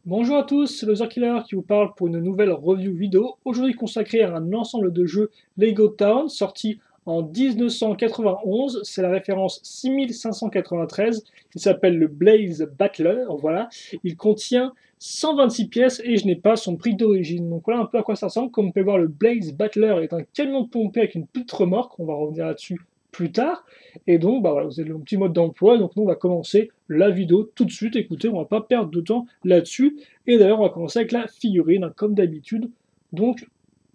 Bonjour à tous, c'est le Killer qui vous parle pour une nouvelle review vidéo, aujourd'hui consacrée à un ensemble de jeux Lego Town sorti en 1991, c'est la référence 6593, il s'appelle le Blaze Battler, voilà, il contient 126 pièces et je n'ai pas son prix d'origine, donc voilà un peu à quoi ça ressemble. Comme vous pouvez voir, le Blaze Battler est un camion de pompée avec une petite remorque, on va revenir là-dessus plus tard. Et donc, bah voilà, vous avez le petit mode d'emploi. Donc, nous, on va commencer la vidéo tout de suite. Écoutez, on va pas perdre de temps là-dessus. Et d'ailleurs, on va commencer avec la figurine, hein, comme d'habitude. Donc,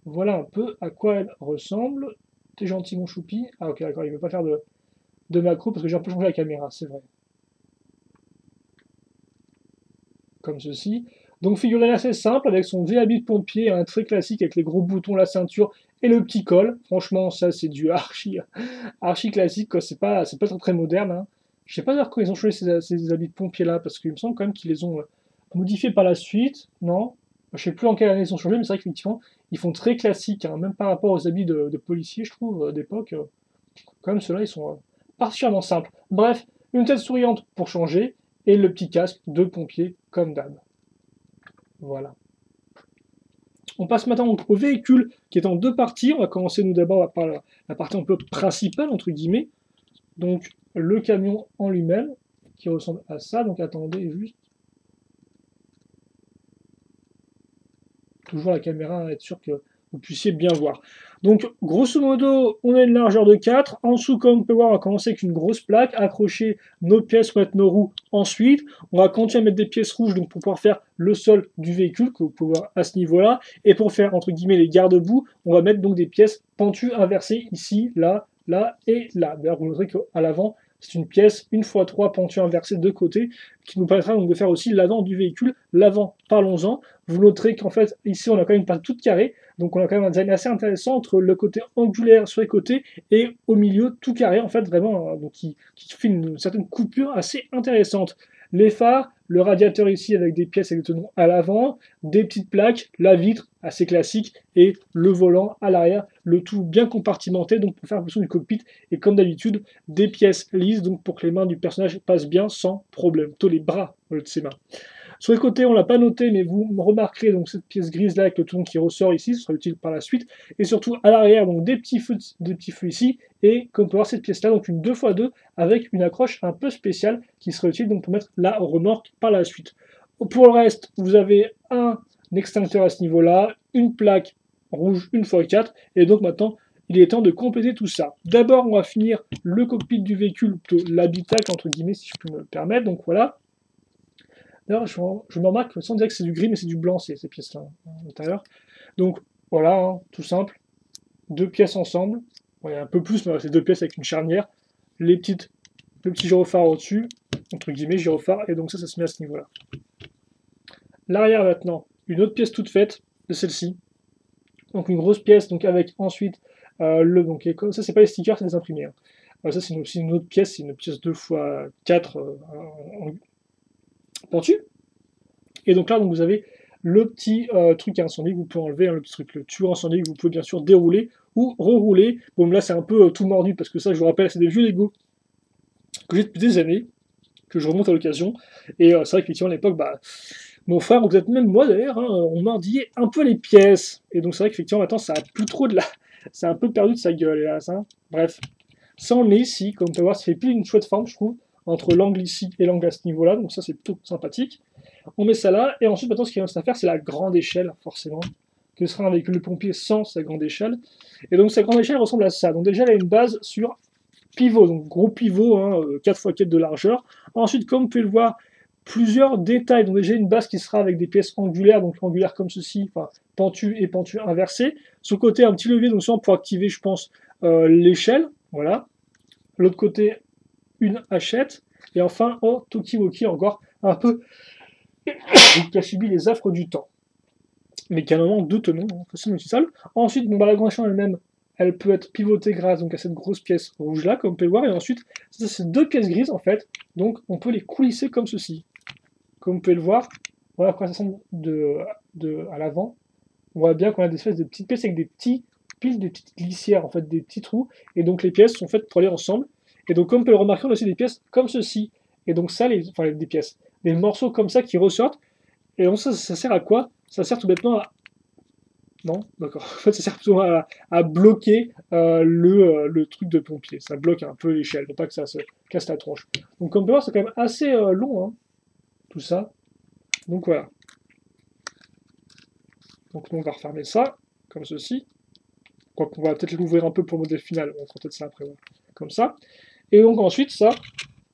voilà un peu à quoi elle ressemble. T'es gentil, mon choupi. Ah, ok, d'accord, il veut pas faire de macro parce que j'ai un peu changé la caméra, c'est vrai. Comme ceci. Donc, figurine assez simple avec son vieil habit de pompier, un très classique avec les gros boutons, la ceinture et le petit col. Franchement, ça, c'est du archi classique, quoi. C'est pas très, très moderne, hein. Je sais pas d'ailleurs quand ils ont changé ces habits de pompier là, parce qu'il me semble quand même qu'ils les ont modifiés par la suite, non? Je sais plus en quelle année ils ont changé, mais c'est vrai qu'effectivement, ils font très classique, hein, même par rapport aux habits de policiers, je trouve, d'époque. Quand même, ceux-là, ils sont particulièrement simples. Bref, une tête souriante pour changer, et le petit casque de pompier, comme d'hab. Voilà. On passe maintenant au véhicule qui est en deux parties. On va commencer nous d'abord par la partie un peu principale, entre guillemets. Donc le camion en lui-même, qui ressemble à ça. Donc attendez juste, toujours la caméra, hein, être sûr que vous puissiez bien voir. Donc grosso modo, on a une largeur de 4. En dessous, comme on peut voir, on va commencer avec une grosse plaque, accrocher nos pièces pour mettre nos roues ensuite. On va continuer à mettre des pièces rouges donc pour pouvoir faire le sol du véhicule, que vous pouvez voir à ce niveau-là. Et pour faire, entre guillemets, les garde-boue, on va mettre donc des pièces pentues inversées ici, là, là et là. D'ailleurs, vous noterez qu'à l'avant, c'est une pièce 1x3 pentue inversée de côté, qui nous permettra donc de faire aussi l'avant du véhicule. L'avant, parlons-en. Vous noterez qu'en fait, ici, on a quand même une part toute carrée, donc on a quand même un design assez intéressant entre le côté angulaire sur les côtés et au milieu tout carré, en fait, vraiment, donc qui fait une certaine coupure assez intéressante. Les phares, le radiateur ici avec des pièces avec des tenons à l'avant, des petites plaques, la vitre assez classique et le volant à l'arrière, le tout bien compartimenté donc pour faire l'impression du cockpit et comme d'habitude des pièces lisses donc pour que les mains du personnage passent bien sans problème, plutôt les bras de ses mains. Sur les côtés, on ne l'a pas noté, mais vous remarquerez donc cette pièce grise là avec le ton qui ressort ici, ce sera utile par la suite. Et surtout à l'arrière, donc des petits feux ici, et comme on peut voir cette pièce là, donc une 2x2 avec une accroche un peu spéciale qui sera utile donc pour mettre la remorque par la suite. Pour le reste, vous avez un extincteur à ce niveau-là, une plaque rouge 1x4, et donc maintenant il est temps de compléter tout ça. D'abord, on va finir le cockpit du véhicule, plutôt l'habitacle entre guillemets si je peux me le permettre, donc voilà. D'ailleurs, je me remarque, sans dire que c'est du gris, mais c'est du blanc, ces pièces-là, à l'intérieur. Donc, voilà, hein, tout simple. Deux pièces ensemble. Bon, il y a un peu plus, mais c'est deux pièces avec une charnière. Le petit gyrophare au-dessus, entre guillemets, gyrophare, et donc ça se met à ce niveau-là. L'arrière maintenant, une autre pièce toute faite, de celle-ci. Donc une grosse pièce, donc avec ensuite donc ça c'est pas les stickers, c'est des imprimés, hein. Ça c'est une autre pièce, c'est une pièce 2x4 pentue. Et donc là, donc, vous avez le petit truc à incendie que vous pouvez enlever, hein, le petit truc, le tuyau incendie que vous pouvez bien sûr dérouler ou rerouler. Bon, là, c'est un peu tout mordu parce que ça, je vous rappelle, c'est des vieux Lego que j'ai depuis des années, que je remonte à l'occasion. Et c'est vrai qu'effectivement, à l'époque, bah, mon frère, ou peut-être même moi d'ailleurs, hein, on mordillait un peu les pièces. Et donc, c'est vrai qu'effectivement, maintenant, ça a plus trop de la. C'est un peu perdu de sa gueule, hélas, hein. Bref. Ça, on le met ici, comme on peut voir, ça fait plus une chouette forme, je trouve, entre l'angle ici et l'angle à ce niveau-là. Donc, ça, c'est plutôt sympathique. On met ça là, et ensuite maintenant ce qu'il reste à faire c'est la grande échelle, forcément, que sera un véhicule de pompier sans sa grande échelle. Et donc sa grande échelle ressemble à ça. Donc déjà elle a une base sur pivot, donc gros pivot, hein, 4x4 de largeur. Ensuite, comme vous pouvez le voir, plusieurs détails. Donc déjà une base qui sera avec des pièces angulaires, donc angulaires comme ceci, enfin pentues et pentues inversées. Sur le côté un petit levier, donc ça pour activer je pense l'échelle, voilà. L'autre côté une hachette. Et enfin, oh, Tokiwoki encore un peu qui a subi les affres du temps, mais qui a normalement deux tenons, hein, facilement utilisable. Ensuite, bon, bah, la grenouille elle-même, elle peut être pivotée grâce donc, à cette grosse pièce rouge là, comme on peut le voir, et ensuite, ça, c'est deux pièces grises en fait, donc on peut les coulisser comme ceci. Comme vous pouvez le voir, voilà à quoi ça ressemble à l'avant. On voit bien qu'on a des espèces de petites pièces avec des petits piles, des petites glissières, en fait, des petits trous, et donc les pièces sont faites pour aller ensemble. Et donc, comme on peut le remarquer, on a aussi des pièces comme ceci. Et donc ça, enfin des pièces, des morceaux comme ça qui ressortent, Et donc ça sert à quoi? Ça sert tout bêtement à... Non, d'accord. En fait, ça sert plutôt à bloquer le truc de pompier. Ça bloque un peu l'échelle, pour pas que ça se casse la tronche. Donc comme on peut voir, c'est quand même assez long, hein, tout ça. Donc voilà. Donc nous, on va refermer ça, comme ceci. Quoiqu'on va peut-être l'ouvrir un peu pour le modèle final. On fera peut-être ça après. Voilà. Comme ça. Et donc ensuite, ça,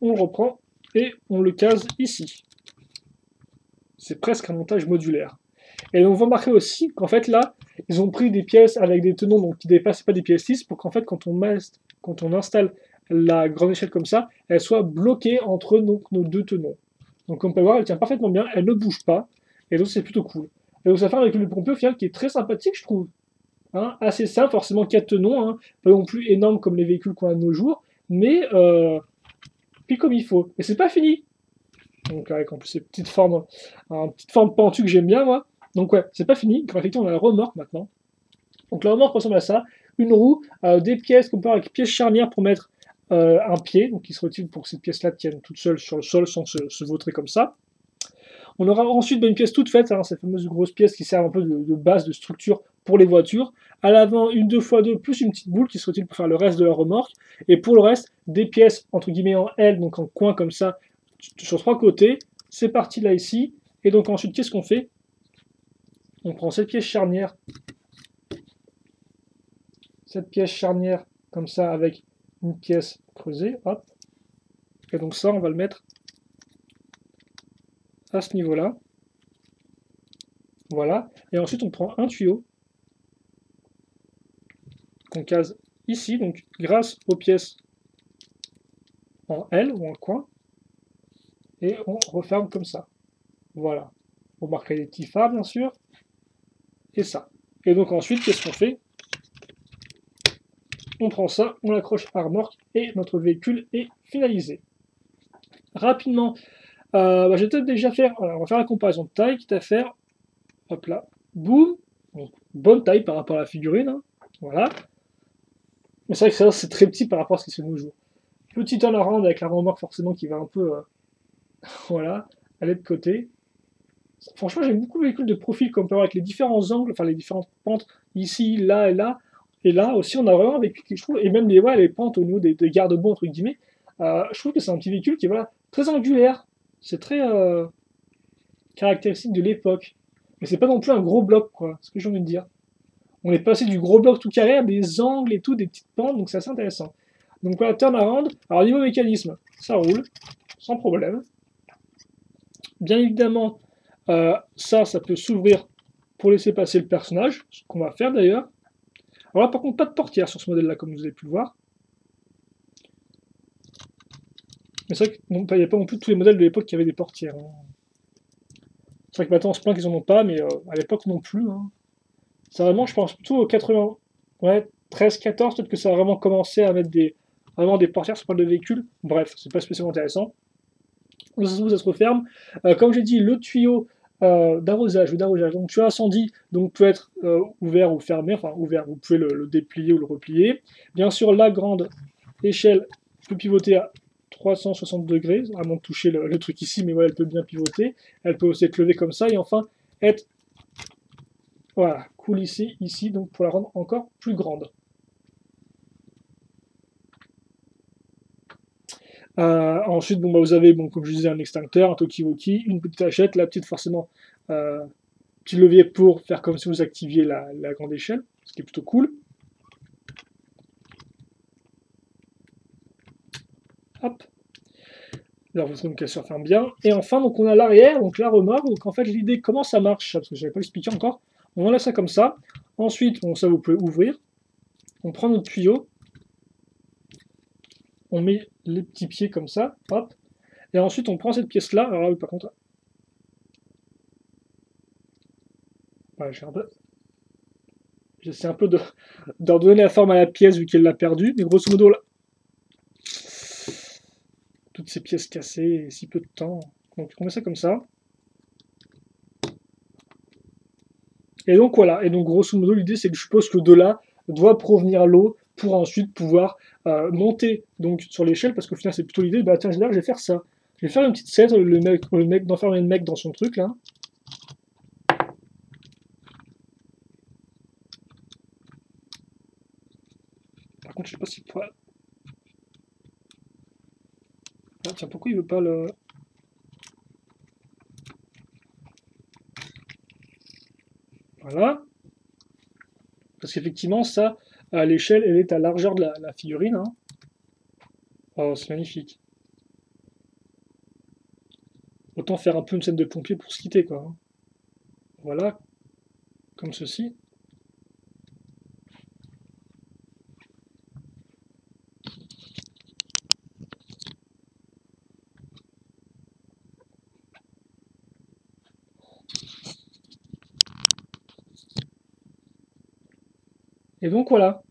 on le reprend et on le case ici. C'est presque un montage modulaire. Et donc, vous remarquez aussi qu'en fait, là, ils ont pris des pièces avec des tenons donc, qui ne dépassent pas des pièces lisses pour qu'en fait, quand on installe la grande échelle comme ça, elle soit bloquée entre donc, nos deux tenons. Donc, comme on peut voir, elle tient parfaitement bien, elle ne bouge pas, et donc c'est plutôt cool. Et donc, ça fait un véhicule de pompier au final qui est très sympathique, je trouve. Hein, assez simple, forcément 4 tenons, hein, pas non plus énorme comme les véhicules qu'on a de nos jours, mais puis comme il faut. Et c'est pas fini. Donc avec en plus ces petites formes pentues que j'aime bien moi. Donc ouais, c'est pas fini. Effectivement, on a la remorque maintenant. Donc la remorque ressemble à ça. Une roue, des pièces qu'on peut avoir avec pièces charnières pour mettre un pied, donc qui serait utile pour que cette pièce-là tienne toute seule sur le sol sans se vautrer comme ça. On aura ensuite une pièce toute faite, hein, ces fameuses grosses pièces qui servent un peu de base, de structure pour les voitures. À l'avant, une 2x2 plus une petite boule qui serait utile pour faire le reste de la remorque. Et pour le reste, des pièces entre guillemets en L, donc en coin comme ça, sur 3 côtés. C'est parti là ici. Et donc ensuite, qu'est-ce qu'on fait? On prend cette pièce charnière. Cette pièce charnière comme ça avec une pièce creusée. Hop. Et donc ça, on va le mettre à ce niveau-là. Voilà. Et ensuite, on prend un tuyau qu'on case ici, donc grâce aux pièces en L ou en coin. Et on referme comme ça. Voilà. On marque les petits phares, bien sûr. Et ça. Et donc ensuite, qu'est-ce qu'on fait? On prend ça, on l'accroche à remorque et notre véhicule est finalisé. Rapidement, je vais peut-être déjà faire, voilà, on va faire la comparaison de taille, quitte à faire, hop là, boum, donc, bonne taille par rapport à la figurine, hein, voilà. Mais c'est vrai que ça c'est très petit par rapport à ce qui se fait de nos jours. Petit turnaround avec la remorque forcément qui va un peu, voilà, aller de côté. Franchement, j'aime beaucoup le véhicule de profil comme on peut voir avec les différents angles, enfin les différentes pentes ici, là et là. Et là aussi, on a vraiment un véhicule, je trouve, et même les pentes au niveau des garde-boue, entre guillemets, je trouve que c'est un petit véhicule qui est voilà, très angulaire. C'est très caractéristique de l'époque. Mais c'est pas non plus un gros bloc, quoi, c'est ce que j'ai envie de dire. On est passé du gros bloc tout carré à des angles et tout, des petites pentes, donc c'est assez intéressant. Donc voilà, turnaround. Alors niveau mécanisme, ça roule, sans problème. Bien évidemment, ça peut s'ouvrir pour laisser passer le personnage, ce qu'on va faire d'ailleurs. Alors là, par contre, pas de portière sur ce modèle-là, comme vous avez pu le voir. Mais c'est vrai qu'il n'y a pas non plus tous les modèles de l'époque qui avaient des portières. Hein. C'est vrai que maintenant, on se plaint qu'ils n'en ont pas, mais à l'époque non plus. Hein. C'est vraiment, je pense, plutôt aux 80... Ouais, 13, 14, peut-être que ça a vraiment commencé à mettre vraiment des portières sur pas de véhicule. Bref, c'est pas spécialement intéressant. Ça se referme. Comme j'ai dit, le tuyau d'arrosage ou d'arrosage. Donc tuyau incendie donc peut être ouvert ou fermé, enfin ouvert, vous pouvez le déplier ou le replier. Bien sûr, la grande échelle peut pivoter à 360 degrés, à moins de toucher le truc ici, mais voilà, elle peut bien pivoter. Elle peut aussi être levée comme ça et enfin être voilà, coulissée ici, donc pour la rendre encore plus grande. Ensuite, bon, bah, vous avez, bon, comme je disais, un extincteur, un talkie-walkie, une petite hachette, la petite forcément, petit levier pour faire comme si vous activiez la grande échelle, ce qui est plutôt cool. Hop. Alors vous savez qu'elle se referme bien. Et enfin, donc on a l'arrière, donc la remorque. Donc en fait, l'idée, comment ça marche, parce que je n'avais pas expliqué encore. On enlève ça comme ça. Ensuite, bon, ça vous pouvez ouvrir. On prend notre tuyau. On met les petits pieds comme ça, hop. Et ensuite, on prend cette pièce-là. Alors là, par contre, ouais, j'essaie un peu de redonner la forme à la pièce vu qu'elle l'a perdue. Mais grosso modo, là, toutes ces pièces cassées, et si peu de temps. Donc on met ça comme ça. Et donc voilà. Et donc grosso modo, l'idée, c'est que je suppose que de là doit provenir l'eau pour ensuite pouvoir monter donc sur l'échelle, parce qu'au final c'est plutôt l'idée, bah tiens, je vais faire ça. Je vais faire une petite scène, le mec d'enfermer le mec dans son truc là. Je sais pas si pourrait... Ah, tiens, pourquoi il veut pas le... Voilà. Parce qu'effectivement, ça, à l'échelle, elle est à la largeur de la figurine. Hein. Oh, c'est magnifique. Autant faire un peu une scène de pompier pour se quitter, quoi. Hein. Voilà, comme ceci. Et donc voilà,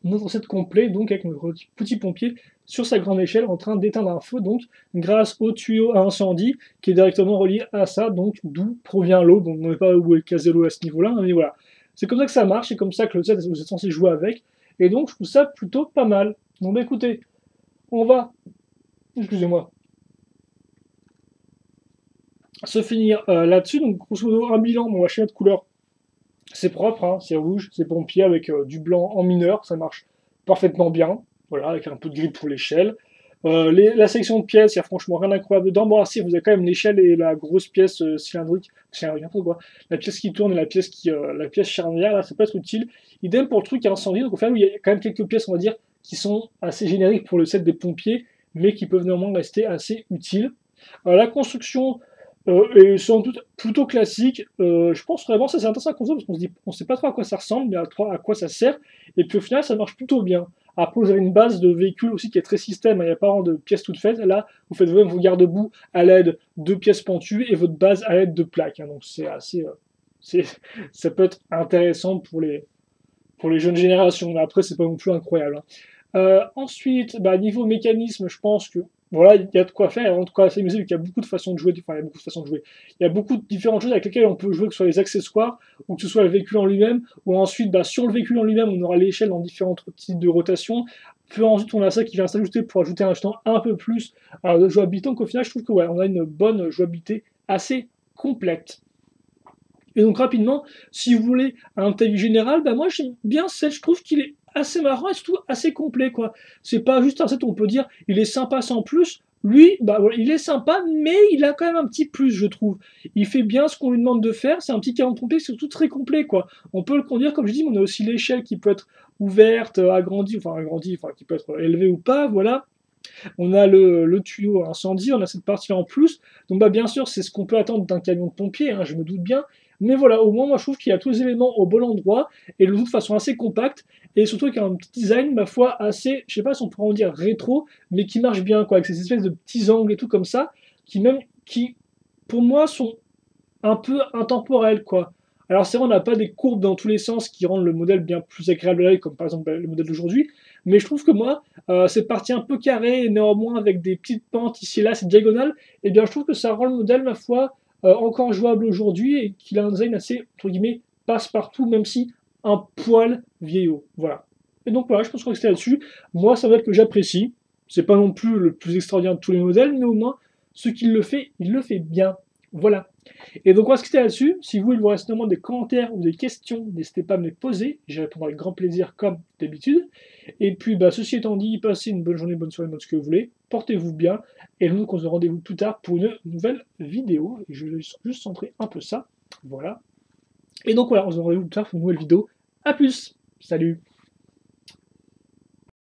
notre set complet, donc avec notre petit pompier sur sa grande échelle en train d'éteindre un feu, donc grâce au tuyau à incendie qui est directement relié à ça, donc d'où provient l'eau. Bon, on ne sait pas où est casé l'eau à ce niveau-là, mais voilà. C'est comme ça que ça marche, c'est comme ça que le set vous êtes censé jouer avec, et donc je trouve ça plutôt pas mal. Donc bah, écoutez, on va, excusez-moi, se finir là-dessus. Donc grosso modo un bilan, bon, on va changer de couleur. C'est propre, hein, c'est rouge, c'est pompier avec du blanc en mineur, ça marche parfaitement bien. Voilà, avec un peu de gris pour l'échelle. La section de pièces, il n'y a franchement rien d'incroyable dedans. Bon, si vous avez quand même l'échelle et la grosse pièce cylindrique, n'importe quoi. La pièce qui tourne et la pièce charnière, là, ça peut être utile. Idem pour le truc à incendie, donc au final, il y a quand même quelques pièces, on va dire, qui sont assez génériques pour le set des pompiers, mais qui peuvent néanmoins rester assez utiles. La construction, et sans doute plutôt classique. Je pense vraiment que c'est intéressant à console parce qu'on se dit, on sait pas trop à quoi ça ressemble, mais à quoi ça sert. Et puis au final, ça marche plutôt bien. Après, vous avez une base de véhicule aussi qui est très système. Il n'y a pas vraiment de pièces toutes faites. Là, vous faites vous-même vos garde-boue à l'aide de pièces pentues et votre base à l'aide de plaques. Hein. Donc c'est assez, ça peut être intéressant pour les jeunes générations. Mais après, c'est pas non plus incroyable. Hein. Ensuite, bah, niveau mécanisme, je pense que voilà, il y a de quoi faire, il y a vraiment de quoi s'amuser, vu qu'il y a beaucoup de façons de jouer, enfin, il y a beaucoup de façons de jouer. Il y a beaucoup de différentes choses avec lesquelles on peut jouer, que ce soit les accessoires, ou que ce soit le véhicule en lui-même, ou ensuite, bah, sur le véhicule en lui-même, on aura l'échelle dans différents types de rotation. Puis ensuite, on a ça qui vient s'ajouter pour ajouter un jeton un peu plus de jouabilité. Donc au final, je trouve que ouais, on a une bonne jouabilité assez complète. Et donc rapidement, si vous voulez un avis général, bah moi j'aime bien ce set, je trouve qu'il est assez marrant et surtout assez complet quoi. C'est pas juste un set où on peut dire il est sympa sans plus. Lui, bah voilà, il est sympa, mais il a quand même un petit plus, je trouve. Il fait bien ce qu'on lui demande de faire. C'est un petit 40 complet, c'est surtout très complet, quoi. On peut le conduire, comme je dis, mais on a aussi l'échelle qui peut être ouverte, agrandie, enfin qui peut être élevée ou pas, voilà. On a le tuyau incendie, on a cette partie en plus. Donc bah bien sûr, c'est ce qu'on peut attendre d'un camion de pompier, hein, je me doute bien. Mais voilà, au moins moi je trouve qu'il y a tous les éléments au bon endroit et le tout de façon assez compacte et surtout avec un petit design, ma foi, assez, je sais pas si on pourrait en dire rétro, mais qui marche bien quoi, avec ces espèces de petits angles et tout comme ça, qui pour moi sont un peu intemporels quoi. Alors c'est vrai, on n'a pas des courbes dans tous les sens qui rendent le modèle bien plus agréable à l'œil, comme par exemple bah, le modèle d'aujourd'hui, mais je trouve que moi, cette partie un peu carrée et néanmoins avec des petites pentes ici et là, cette diagonale, eh bien je trouve que ça rend le modèle, ma foi, encore jouable aujourd'hui et qu'il a un design assez, entre guillemets, passe-partout, même si un poil vieillot. Voilà. Et donc voilà, je pense que c'était là-dessus. Moi, c'est un modèle que j'apprécie. C'est pas non plus le plus extraordinaire de tous les modèles, mais au moins, ce qu'il le fait, il le fait bien. Voilà. Et donc on va se quitter là-dessus. Si vous, il vous reste néanmoins des commentaires ou des questions, n'hésitez pas à me les poser. J'y répondrai avec grand plaisir comme d'habitude. Et puis, bah, ceci étant dit, passez une bonne journée, bonne soirée, bonne ce que vous voulez. Portez-vous bien. Et nous, on se rendez-vous plus tard pour une nouvelle vidéo. Et je vais juste centrer un peu ça. Voilà. Et donc voilà, on se rendez-vous plus tard pour une nouvelle vidéo. A plus. Salut.